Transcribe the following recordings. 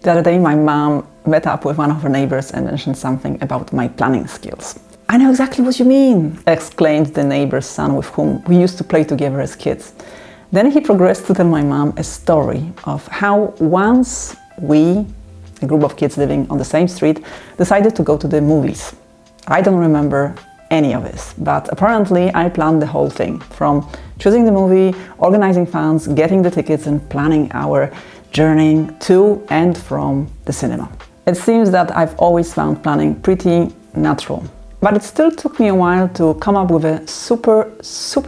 The other day my mom met up with one of her neighbors and mentioned something about my planning skills. "I know exactly what you mean," exclaimed the neighbor's son with whom we used to play together as kids. Then he progressed to tell my mom a story of how once we, a group of kids living on the same street, decided to go to the movies. I don't remember any of this, but apparently I planned the whole thing, from choosing the movie, organizing funds, getting the tickets and planning our journey to and from the cinema. It seems that I've always found planning pretty natural, but it still took me a while to come up with a super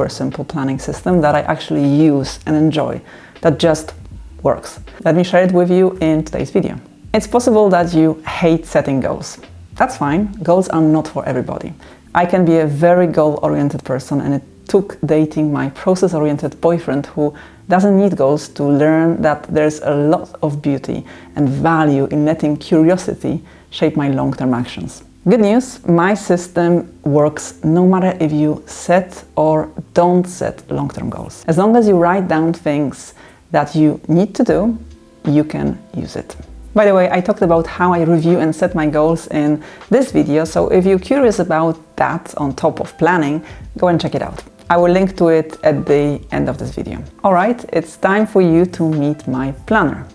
simple planning system that I actually use and enjoy, that just works. Let me share it with you in today's video. It's possible that you hate setting goals. That's fine, goals are not for everybody. I can be a very goal-oriented person, and it took dating my process-oriented boyfriend who doesn't need goals to learn that there's a lot of beauty and value in letting curiosity shape my long-term actions. Good news, my system works no matter if you set or don't set long-term goals. As long as you write down things that you need to do, you can use it. By the way, I talked about how I review and set my goals in this video, so if you're curious about that on top of planning, go and check it out. I will link to it at the end of this video. Alright, it's time for you to meet my planner.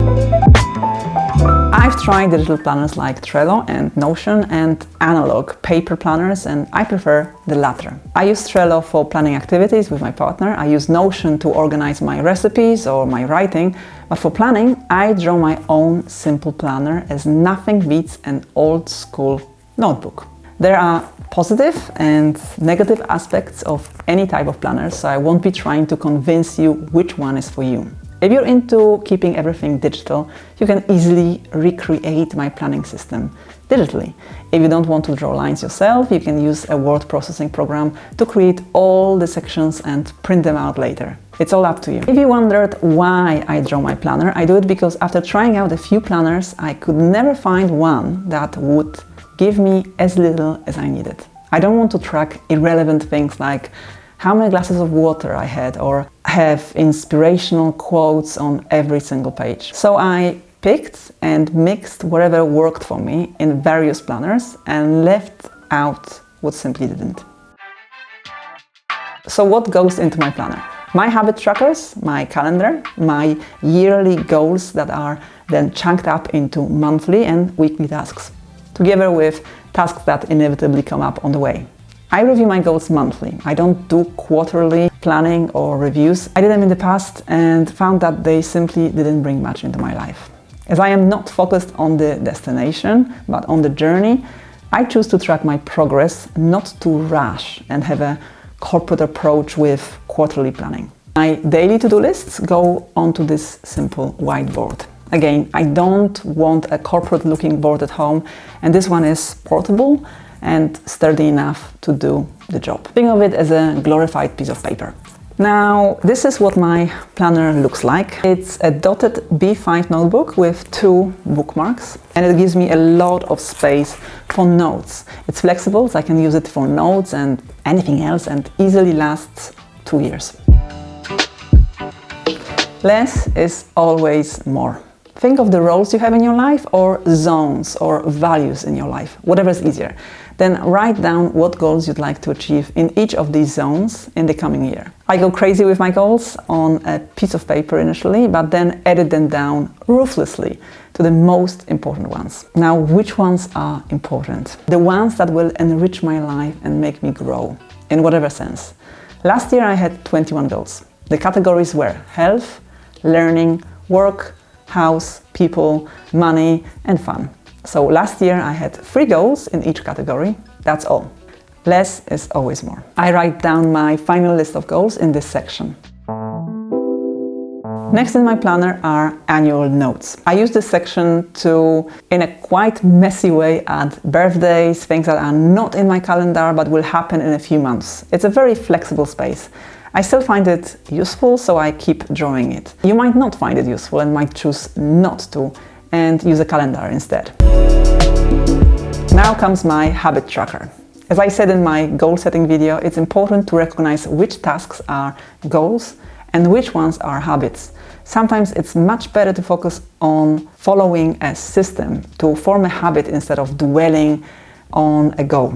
I've tried digital planners like Trello and Notion and analog paper planners, and I prefer the latter. I use Trello for planning activities with my partner. I use Notion to organize my recipes or my writing, but for planning, I draw my own simple planner, as nothing beats an old school notebook. There are positive and negative aspects of any type of planner, so I won't be trying to convince you which one is for you. If you're into keeping everything digital, you can easily recreate my planning system digitally. If you don't want to draw lines yourself, you can use a word processing program to create all the sections and print them out later. It's all up to you. If you wondered why I draw my planner, I do it because after trying out a few planners, I could never find one that would give me as little as I needed. I don't want to track irrelevant things like how many glasses of water I had or have inspirational quotes on every single page. So I picked and mixed whatever worked for me in various planners and left out what simply didn't. So what goes into my planner? My habit trackers, my calendar, my yearly goals that are then chunked up into monthly and weekly tasks, together with tasks that inevitably come up on the way. I review my goals monthly. I don't do quarterly planning or reviews. I did them in the past and found that they simply didn't bring much into my life. As I am not focused on the destination, but on the journey, I choose to track my progress, not to rush and have a corporate approach with quarterly planning. My daily to-do lists go onto this simple whiteboard. Again, I don't want a corporate-looking board at home, and this one is portable and sturdy enough to do the job. Think of it as a glorified piece of paper. Now, this is what my planner looks like. It's a dotted B5 notebook with 2 bookmarks, and it gives me a lot of space for notes. It's flexible, so I can use it for notes and anything else, and easily lasts 2 years. Less is always more. Think of the roles you have in your life, or zones or values in your life, whatever is easier. Then write down what goals you'd like to achieve in each of these zones in the coming year. I go crazy with my goals on a piece of paper initially, but then edit them down ruthlessly to the most important ones. Now, which ones are important? The ones that will enrich my life and make me grow, in whatever sense. Last year I had 21 goals. The categories were health, learning, work, house, people, money, and fun. So last year I had 3 goals in each category. That's all. Less is always more. I write down my final list of goals in this section. Next in my planner are annual notes. I use this section to, in a quite messy way, add birthdays, things that are not in my calendar but will happen in a few months. It's a very flexible space. I still find it useful, so I keep drawing it. You might not find it useful and might choose not to and use a calendar instead. Now comes my habit tracker. As I said in my goal setting video, it's important to recognize which tasks are goals and which ones are habits. Sometimes it's much better to focus on following a system, to form a habit instead of dwelling on a goal.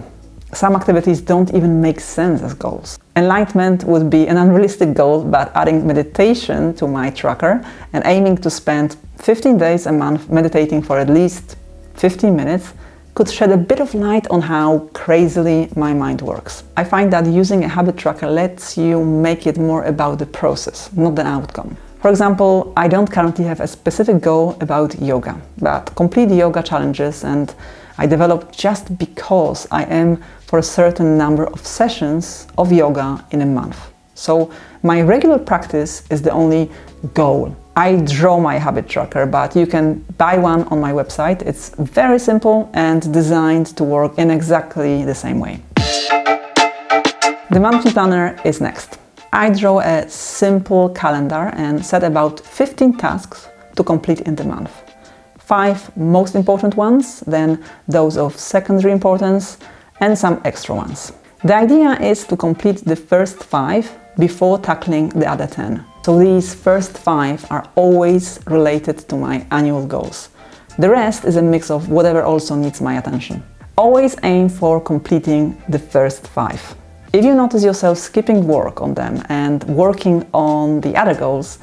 Some activities don't even make sense as goals. Enlightenment would be an unrealistic goal, but adding meditation to my tracker and aiming to spend 15 days a month meditating for at least 15 minutes could shed a bit of light on how crazily my mind works. I find that using a habit tracker lets you make it more about the process, not the outcome. For example, I don't currently have a specific goal about yoga, but complete yoga challenges and I develop just because I aim for a certain number of sessions of yoga in a month. So my regular practice is the only goal. I draw my habit tracker, but you can buy one on my website. It's very simple and designed to work in exactly the same way. The monthly planner is next. I draw a simple calendar and set about 15 tasks to complete in the month. 5 most important ones, then those of secondary importance, and some extra ones. The idea is to complete the first 5 before tackling the other 10. So these first 5 are always related to my annual goals. The rest is a mix of whatever also needs my attention. Always aim for completing the first 5. If you notice yourself skipping work on them and working on the other goals,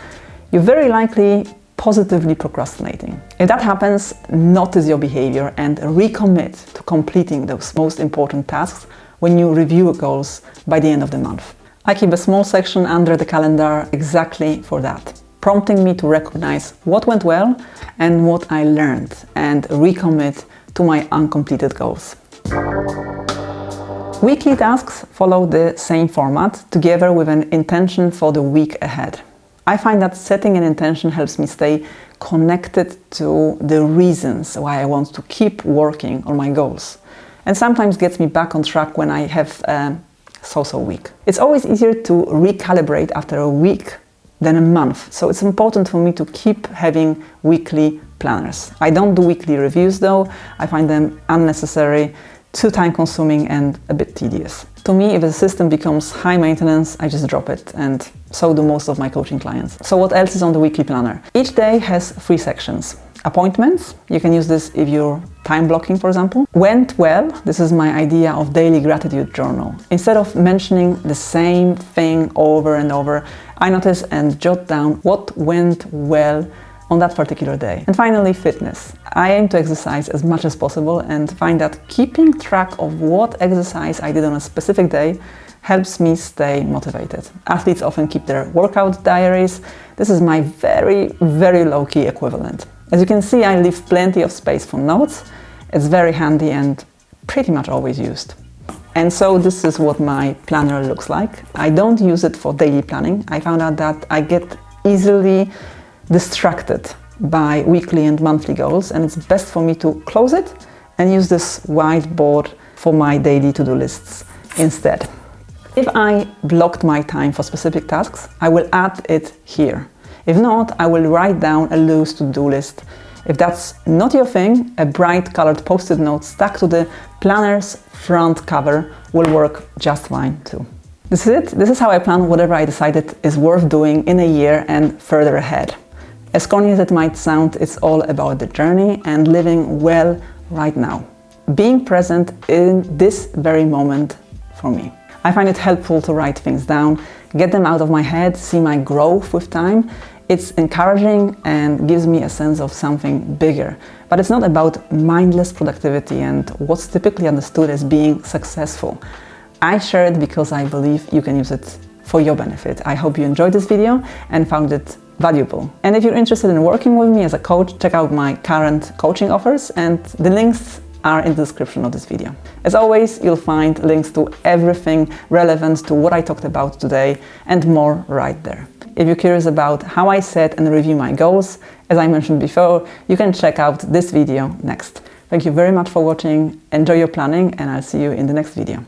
you're very likely positively procrastinating. If that happens, notice your behavior and recommit to completing those most important tasks when you review your goals by the end of the month. I keep a small section under the calendar exactly for that, prompting me to recognize what went well and what I learned and recommit to my uncompleted goals. Weekly tasks follow the same format, together with an intention for the week ahead. I find that setting an intention helps me stay connected to the reasons why I want to keep working on my goals, and sometimes gets me back on track when I have a so-so week. It's always easier to recalibrate after a week than a month, so it's important for me to keep having weekly planners. I don't do weekly reviews though. I find them unnecessary, too time-consuming and a bit tedious. To me, if a system becomes high maintenance, I just drop it, and so do most of my coaching clients. So what else is on the weekly planner? Each day has 3 sections. Appointments, you can use this if you're time blocking, for example. Went well, this is my idea of daily gratitude journal. Instead of mentioning the same thing over and over, I notice and jot down what went well on that particular day. And finally, fitness. I aim to exercise as much as possible and find that keeping track of what exercise I did on a specific day helps me stay motivated. Athletes often keep their workout diaries. This is my very, very low-key equivalent. As you can see, I leave plenty of space for notes. It's very handy and pretty much always used. And so this is what my planner looks like. I don't use it for daily planning. I found out that I get easily distracted by weekly and monthly goals, and it's best for me to close it and use this whiteboard for my daily to-do lists instead. If I blocked my time for specific tasks, I will add it here. If not, I will write down a loose to-do list. If that's not your thing, a bright colored post-it note stuck to the planner's front cover will work just fine too. This is it. This is how I plan whatever I decided is worth doing in a year and further ahead. As corny as it might sound, it's all about the journey and living well right now. Being present in this very moment for me. I find it helpful to write things down, get them out of my head, see my growth with time. It's encouraging and gives me a sense of something bigger. But it's not about mindless productivity and what's typically understood as being successful. I share it because I believe you can use it for your benefit. I hope you enjoyed this video and found it valuable. And if you're interested in working with me as a coach, check out my current coaching offers, and the links are in the description of this video. As always, you'll find links to everything relevant to what I talked about today and more right there. If you're curious about how I set and review my goals, as I mentioned before, you can check out this video next. Thank you very much for watching, enjoy your planning, and I'll see you in the next video.